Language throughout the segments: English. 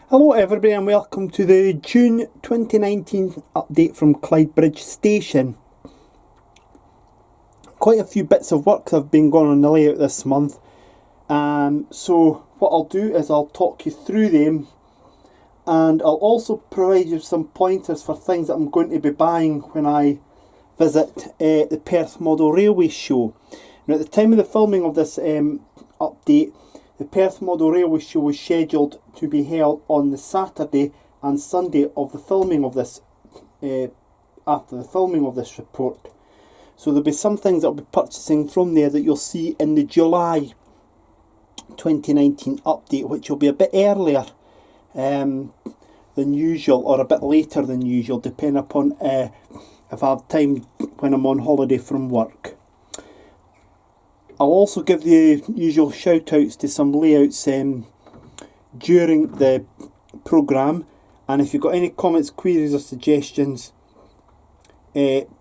Hello everybody and welcome to the June 2019 update from Clydebridge station. Quite a few bits of work have been going on the layout this month, so what I'll do is I'll talk you through them, and I'll also provide you some pointers for things that I'm going to be buying when I visit the Perth Model Railway Show. Now, at the time of the filming of this update, the Perth Model Railway Show was scheduled to be held on the Saturday and Sunday of the filming of this, after the filming of this report. So there'll be some things that I'll be purchasing from there that you'll see in the July 2019 update, which will be a bit earlier than usual, or a bit later than usual, depending upon if I have time when I'm on holiday from work. I'll also give the usual shout outs to some layouts during the programme, and if you've got any comments, queries or suggestions,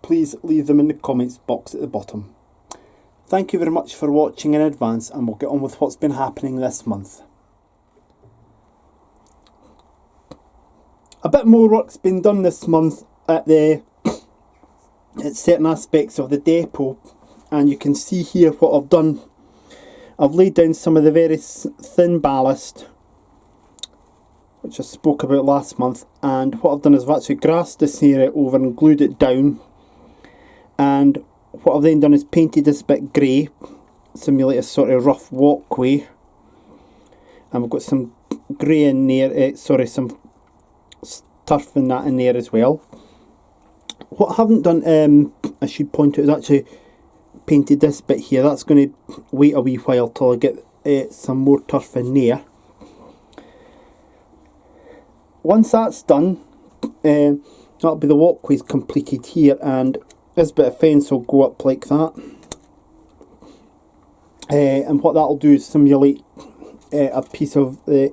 please leave them in the comments box at the bottom. Thank you very much for watching in advance, and we'll get on with what's been happening this month. A bit more work's been done this month at certain aspects of the depot. And you can see here what I've done. I've laid down some of the very thin ballast, which I spoke about last month, and what I've done is I've actually grassed this area over and glued it down, and what I've then done is painted this bit grey, simulate a sort of rough walkway, and we've got some grey in there, some turf and that in there as well. What I haven't done, I should point out, is actually painted this bit here. That's going to wait a wee while till I get some more turf in there. Once that's done, that'll be the walkways completed here, and this bit of fence will go up like that. And what that'll do is simulate a piece of the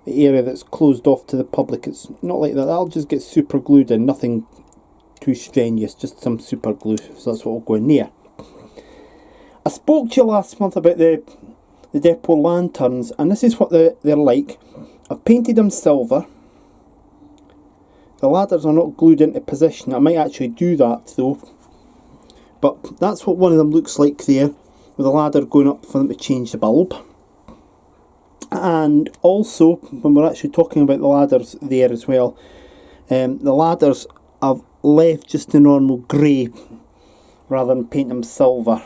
area that's closed off to the public. It's not like that, that'll just get super glued in, nothing too strenuous, just some super glue, so that's what will go in there. I spoke to you last month about the depot lanterns, and this is what they're like. I've painted them silver. The ladders are not glued into position. I might actually do that though, but that's what one of them looks like there, with a ladder going up for them to change the bulb. And also, when we're actually talking about the ladders there as well, the ladders I've left just the normal grey rather than paint them silver.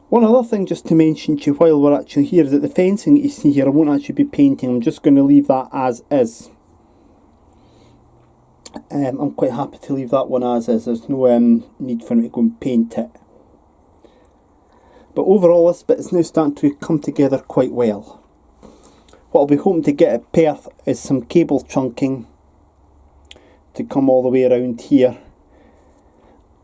One other thing just to mention to you while we're actually here is that the fencing that you see here, I won't actually be painting. I'm just going to leave that as is. I'm quite happy to leave that one as is. There's no need for me to go and paint it. But overall, this bit is now starting to come together quite well. What I'll be hoping to get at Perth is some cable trunking to come all the way around here,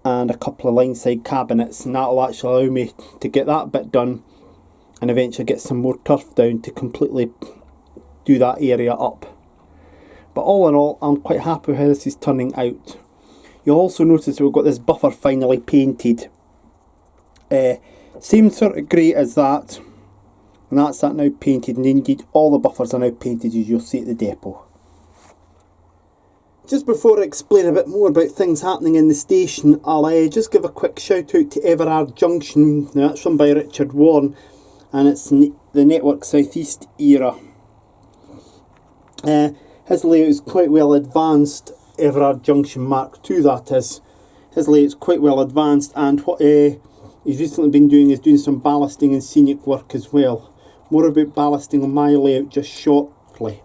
and a couple of line side cabinets, and that'll actually allow me to get that bit done and eventually get some more turf down to completely do that area up. But all in all, I'm quite happy with how this is turning out. You'll also notice that we've got this buffer finally painted. Same sort of grey as that, and that's that now painted, and indeed all the buffers are now painted, as you'll see at the depot. Just before I explain a bit more about things happening in the station, I'll just give a quick shout out to Everard Junction. Now, that's run by Richard Warren, and it's the Network South East era. His layout is quite well advanced. Everard Junction Mark II, that is. His layout is quite well advanced, and what he's recently been doing is doing some ballasting and scenic work as well. More about ballasting on my layout just shortly.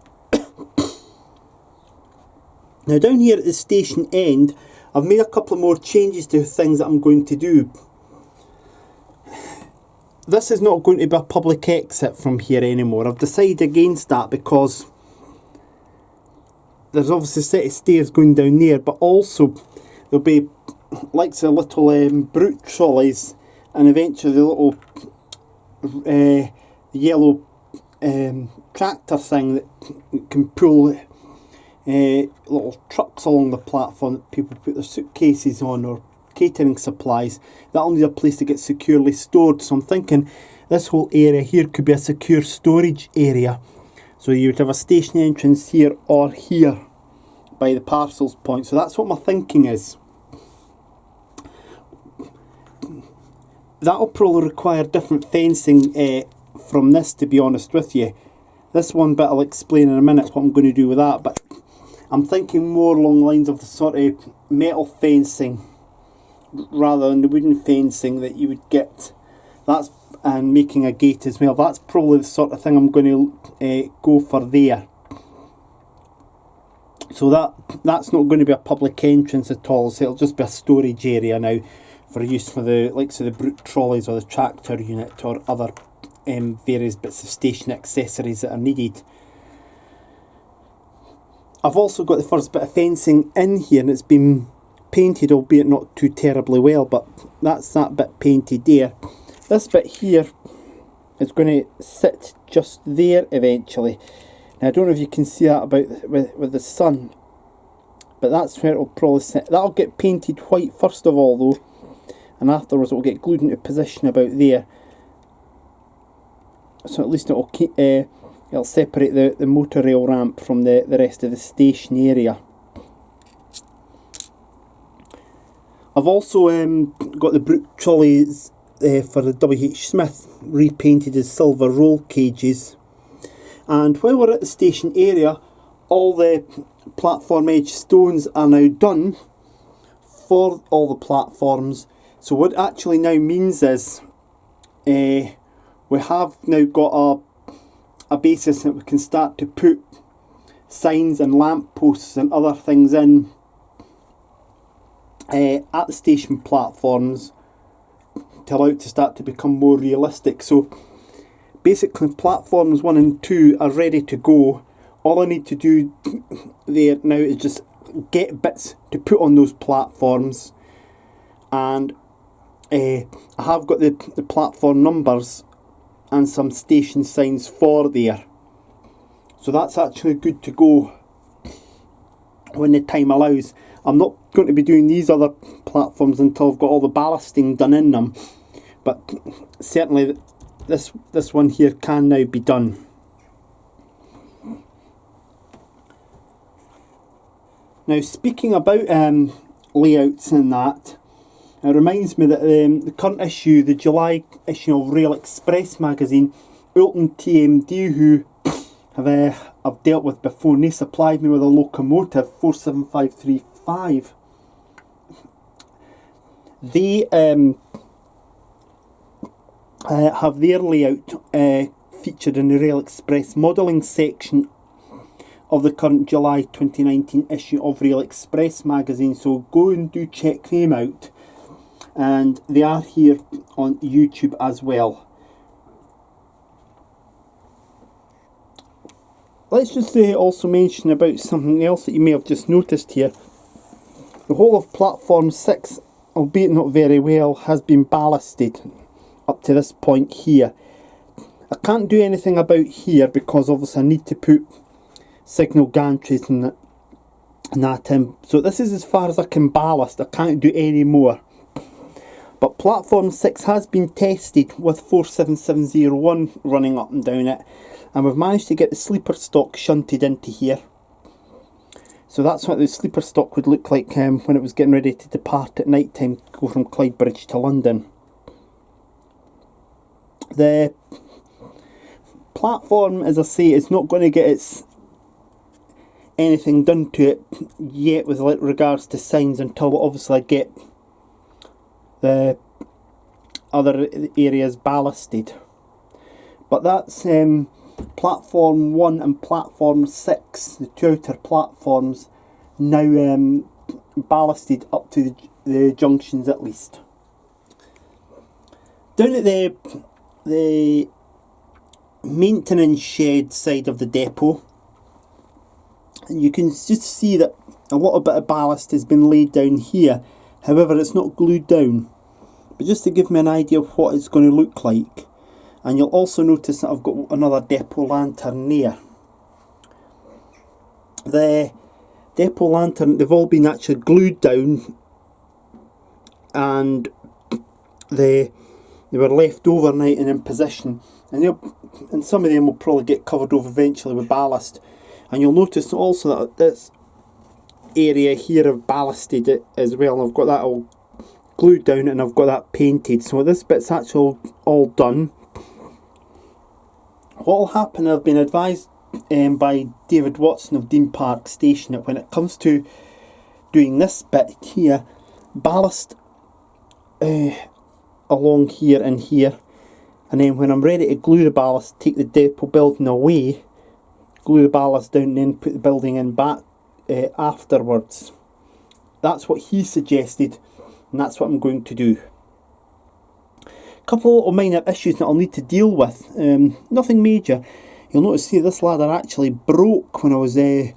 Now, down here at the station end, I've made a couple of more changes to things that I'm going to do. This is not going to be a public exit from here anymore. I've decided against that because there's obviously a set of stairs going down there, but also there'll be like the little brute trolleys, and eventually the little yellow tractor thing that can pull little trucks along the platform that people put their suitcases on, or catering supplies. That'll need a place to get securely stored. So I'm thinking this whole area here could be a secure storage area. So you would have a station entrance here or here by the parcels point. So that's what my thinking is. That'll probably require different fencing from this, to be honest with you. This one bit I'll explain in a minute what I'm going to do with that, but I'm thinking more along the lines of the sort of metal fencing rather than the wooden fencing that you would get. That's, and making a gate as well. That's probably the sort of thing I'm going to go for there. So that's not going to be a public entrance at all, so it'll just be a storage area now for use for the likes of the brute trolleys or the tractor unit or other various bits of station accessories that are needed. I've also got the first bit of fencing in here, and it's been painted, albeit not too terribly well, but that's that bit painted there. This bit here is going to sit just there eventually. Now I don't know if you can see that about with the sun, but that's where it'll probably sit. That'll get painted white first of all though, and afterwards it'll get glued into position about there. So at least it'll keep, it'll separate the motor rail ramp from the rest of the station area. I've also got the brute trolleys for the W.H. Smith repainted as silver roll cages. And while we're at the station area, all the platform edge stones are now done for all the platforms. So what it actually now means is we have now got a basis that we can start to put signs and lamp posts and other things in at the station platforms to allow it to start to become more realistic. So basically platforms 1 and 2 are ready to go. All I need to do there now is just get bits to put on those platforms, and I have got the platform numbers and some station signs for there. So that's actually good to go when the time allows. I'm not going to be doing these other platforms until I've got all the ballasting done in them, but certainly this one here can now be done. Now speaking about layouts and that, it reminds me that the current issue, the July issue of Rail Express magazine, Ulton TMD, who I've dealt with before, and they supplied me with a locomotive 47535. They have their layout featured in the Rail Express modelling section of the current July 2019 issue of Rail Express magazine, so go and do check them out, and they are here on YouTube as well. Let's just also mention about something else that you may have just noticed here. The whole of platform 6, albeit not very well, has been ballasted up to this point here. I can't do anything about here because obviously I need to put signal gantries and that in. So this is as far as I can ballast. I can't do any more. But platform 6 has been tested with 47701 running up and down it, and we've managed to get the sleeper stock shunted into here. So that's what the sleeper stock would look like when it was getting ready to depart at night time, go from Clydebridge to London. The platform, as I say, is not going to get anything done to it yet with regards to signs until obviously I get the other areas ballasted. But that's platform 1 and platform 6, the two outer platforms, now ballasted up to the junctions at least. Down at the maintenance shed side of the depot, you can just see that a little bit of ballast has been laid down here. However, it's not glued down, but just to give me an idea of what it's going to look like. And you'll also notice that I've got another depot lantern there. The depot lantern, they've all been actually glued down, and the they were left overnight and in position, and some of them will probably get covered over eventually with ballast. And you'll notice also that this area here I've ballasted it as well, and I've got that all glued down and I've got that painted, so this bit's actually all done. What will happen, I've been advised by David Watson of Dean Park Station, that when it comes to doing this bit here, ballast along here and here, and then when I'm ready to glue the ballast, take the depot building away, glue the ballast down and then put the building in back afterwards. That's what he suggested, and that's what I'm going to do. A couple of little minor issues that I'll need to deal with, nothing major. You'll notice here this ladder actually broke when I was trying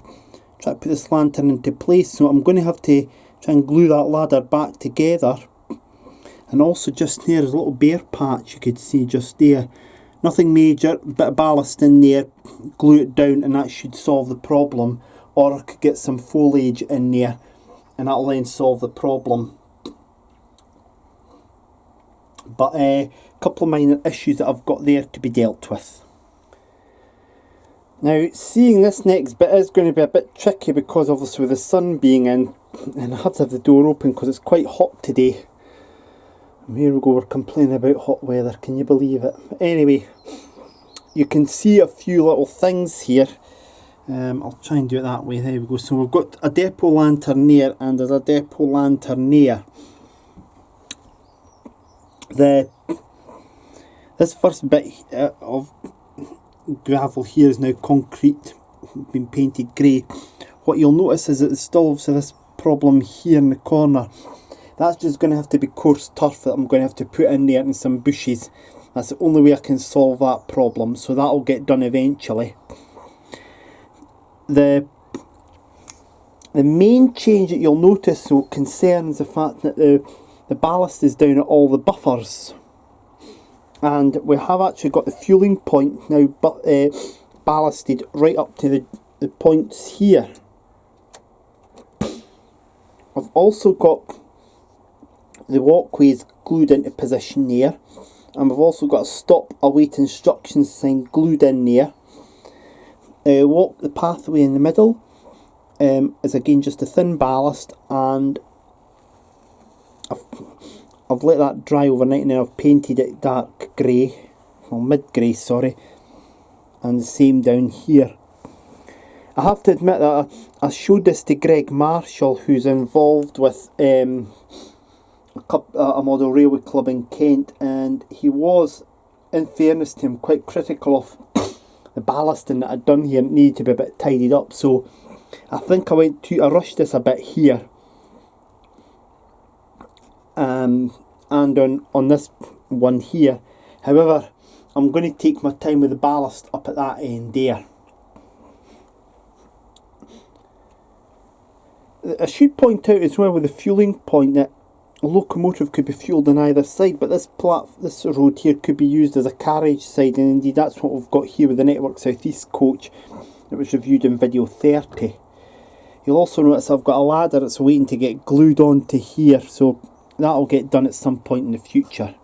to put this lantern into place, so I'm going to have to try and glue that ladder back together. And also just there is a little bare patch you could see just there. Nothing major, bit of ballast in there, glue it down and that should solve the problem. Or I could get some foliage in there and that'll then solve the problem. But a couple of minor issues that I've got there to be dealt with. Now, seeing this next bit is going to be a bit tricky because obviously with the sun being in, and I have to have the door open because it's quite hot today. And here we go, we're complaining about hot weather, can you believe it? Anyway, you can see a few little things here. I'll try and do it that way. There we go. So we've got a depot lantern there and there's a depot lantern there. This first bit of gravel here is now concrete, been painted grey. What you'll notice is that there's still obviously this problem here in the corner. That's just going to have to be coarse turf that I'm going to have to put in there and some bushes. That's the only way I can solve that problem, so that'll get done eventually. The main change that you'll notice so concerns the fact that the ballast is down at all the buffers, and we have actually got the fueling point now ballasted right up to the points here. I've also got the walkways glued into position there, and we've also got a stop await instructions sign glued in there. The pathway in the middle is again just a thin ballast, and I've let that dry overnight and then I've painted it dark grey, well mid grey sorry, and the same down here. I have to admit that I showed this to Greg Marshall, who's involved with a model railway club in Kent, and he was, in fairness to him, quite critical of the ballasting that I'd done here. It needed to be a bit tidied up, so I think I rushed this a bit here, and on this one here. However, I'm going to take my time with the ballast up at that end there. I should point out as well with the fueling point that a locomotive could be fuelled on either side, but this road here could be used as a carriage side, and indeed that's what we've got here with the Network South East coach that was reviewed in video 30. You'll also notice I've got a ladder that's waiting to get glued onto here, so that'll get done at some point in the future.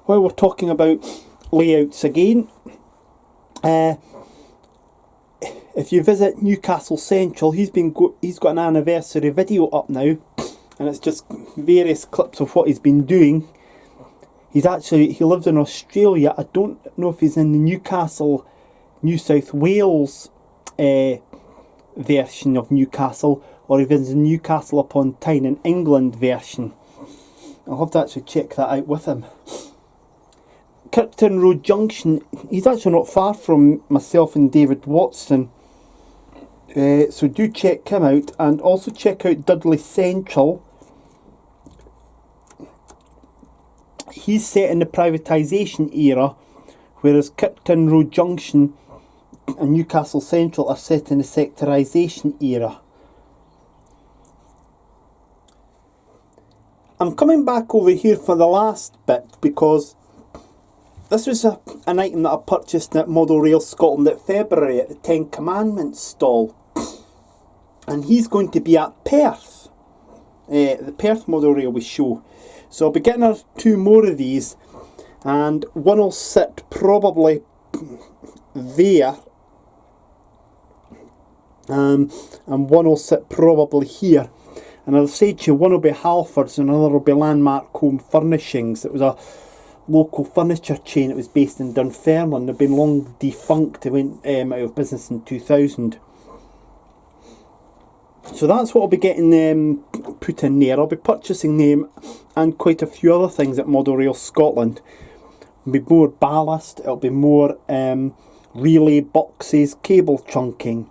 While we're talking about layouts again, if you visit Newcastle Central, he's got an anniversary video up now, and it's just various clips of what he's been doing. He lives in Australia. I don't know if he's in the Newcastle, New South Wales version of Newcastle, or if he's in Newcastle upon Tyne in England version. I'll have to actually check that out with him. Kirkton Road Junction, he's actually not far from myself and David Watson. So do check him out, and also check out Dudley Central. He's set in the privatisation era, whereas Kirkton Road Junction and Newcastle Central are set in the sectorisation era. I'm coming back over here for the last bit because this was an item that I purchased at Model Rail Scotland at February at the Ten Commandments stall. And he's going to be at Perth, the Perth Model Railway Show. So I'll be getting her 2 more of these, and one will sit probably there, and one will sit probably here. And I'll say to you, one will be Halfords and another will be Landmark Home Furnishings. It was a local furniture chain. It was based in Dunfermline. They've been long defunct. They went out of business in 2000. So that's what I'll be getting put in there. I'll be purchasing them and quite a few other things at Model Rail Scotland. It'll be more ballast, it'll be more relay boxes, cable trunking,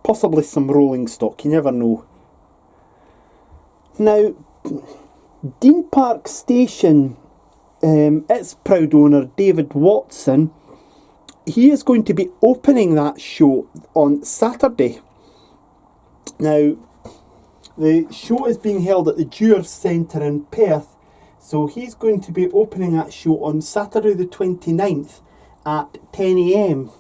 possibly some rolling stock, you never know. Now, Dean Park Station, its proud owner David Watson, he is going to be opening that show on Saturday. Now, the show is being held at the Dewar Centre in Perth, so he's going to be opening that show on Saturday the 29th at 10 AM.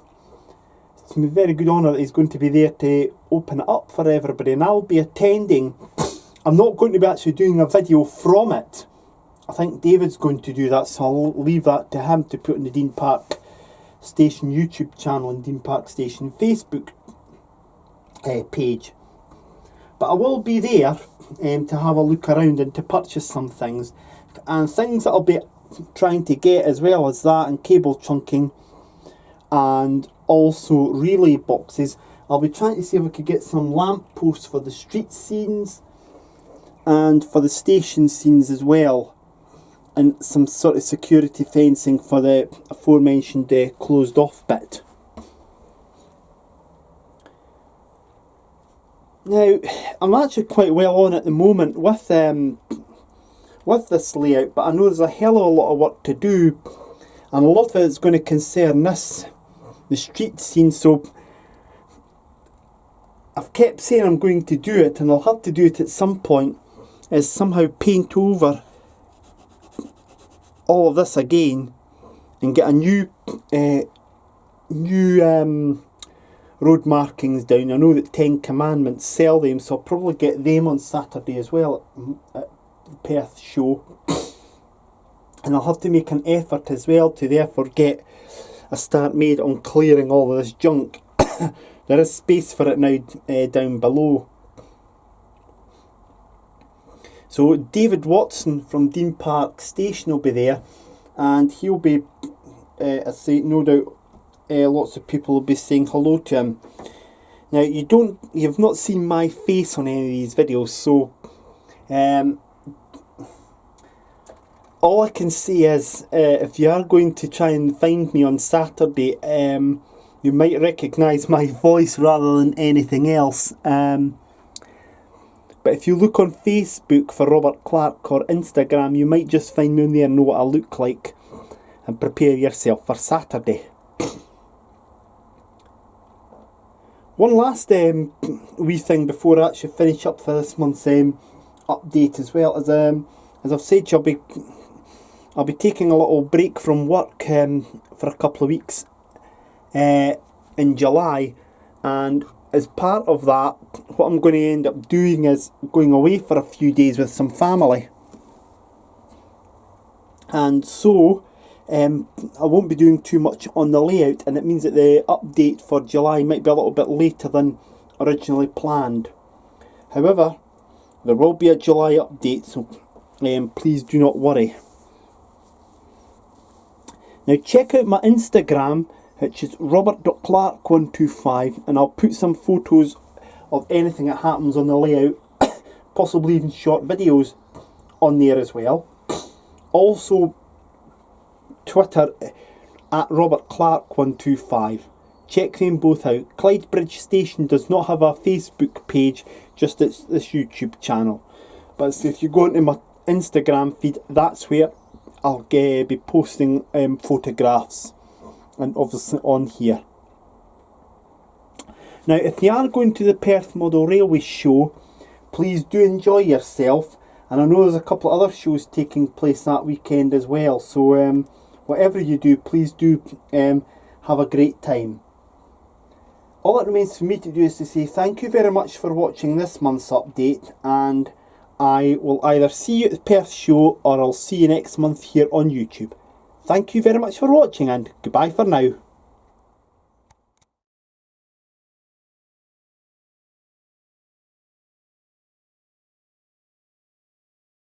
It's a very good honour that he's going to be there to open it up for everybody, and I'll be attending. I'm not going to be actually doing a video from it. I think David's going to do that, so I'll leave that to him to put on the Dean Park Station YouTube channel and Dean Park Station Facebook page. But I will be there to have a look around and to purchase some things. And things that I'll be trying to get as well as that, and cable trunking and also relay boxes. I'll be trying to see if I could get some lamp posts for the street scenes and for the station scenes as well, and some sort of security fencing for the aforementioned closed off bit. Now, I'm actually quite well on at the moment with this layout, but I know there's a hell of a lot of work to do, and a lot of it is going to concern the street scene. So I've kept saying I'm going to do it, and I'll have to do it at some point, is somehow paint over all of this again and get a new road markings down. I know that 10 Commandments sell them, so I'll probably get them on Saturday as well at the Perth show. And I'll have to make an effort as well to therefore get a start made on clearing all of this junk. There is space for it now down below. So David Watson from Dean Park Station will be there, and he'll be, I say, no doubt lots of people will be saying hello to him. Now, you've not seen my face on any of these videos, so all I can say is, if you are going to try and find me on Saturday, you might recognise my voice rather than anything else. But if you look on Facebook for Robert Clark or Instagram, you might just find me on there and know what I look like, and prepare yourself for Saturday. One last wee thing before I actually finish up for this month's update as well, as I've said, I'll be taking a little break from work for a couple of weeks in July, and as part of that, what I'm going to end up doing is going away for a few days with some family. And so I won't be doing too much on the layout, and it means that the update for July might be a little bit later than originally planned. However, there will be a July update, so please do not worry. Now check out my Instagram, which is robert.clark125, and I'll put some photos of anything that happens on the layout, possibly even short videos on there as well. Also Twitter at robertclark125. Check them both out. Clydebridge Station does not have a Facebook page, just this YouTube channel. But if you go into my Instagram feed, that's where I'll be posting photographs, and obviously on here. Now, if you are going to the Perth Model Railway Show, please do enjoy yourself. And I know there's a couple of other shows taking place that weekend as well. So whatever you do, please do have a great time. All that remains for me to do is to say thank you very much for watching this month's update, and I will either see you at the Perth show or I'll see you next month here on YouTube. Thank you very much for watching and goodbye for now.